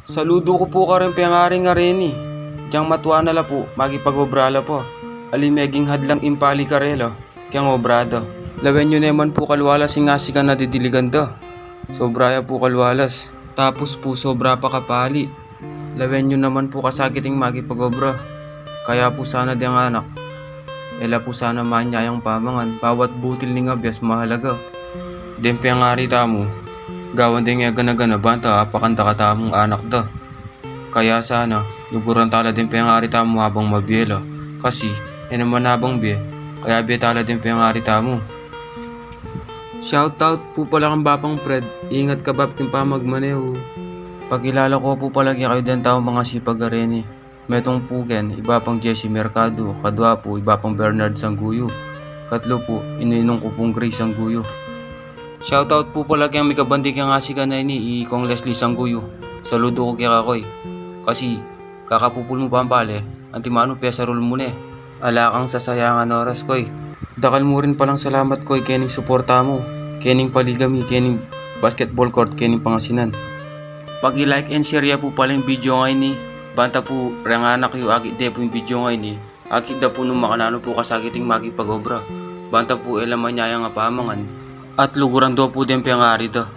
Saludo ko po ka rin piyangari nga rin eh. Diyang matuwa na la po, magipagobrala po. Alimeging hadlang impali karelo, kiyang obrado. Lawen nyo naman po kalwalas nga si ka nadidiligan do. Sobraya po kalwalas. Tapos po sobra pa kapali. Lawen nyo naman po kasakiting magipagobra. Kaya po sana diyang anak. Ela po sana manyayang pamangan. Bawat butil ni nga bias mahalaga. Dempe ang ari tamo. Gawan din nga gana-gana banta apakanta ka tamong anak da. Kaya sana, luguran tala din pa yung ari tamo habang mabiyela. Kasi, naman habang biye, kaya biye tala din pa yung ari tamo. Shoutout po pala kang Bapang Fred, ingat ka bap pa magmaneho. Pagkilala ko po palagi kayo din tao mga sipag areni. Metong Puken, iba pang Jesse Mercado, kadwa po, iba pang Bernard Sangguyo. Katlo po, ininong ko pong Grace Sangguyo. Shoutout po pala kaya may kabandi kaya nga si kanay ni Kong Leslie Sangguyo. Saludo ko kaya kakoy. Kasi kakapupul mo pa ang pale, antimano pesa roll mo na eh. Ala kang sasayangan oras koy. Dakal mo rin palang salamat koy kening suporta mo. Kening paligami, kening basketball court, kening pangasinan. Pag-i-like and share ya po pala yung video ngayon ni. Banta po, ranganak yung agit de po yung video ngayon ni. Agit da po nung makanano po kasakiting magipagobra. Banta po elaman niya nga pamangan. At luguran do po din piyang ari do.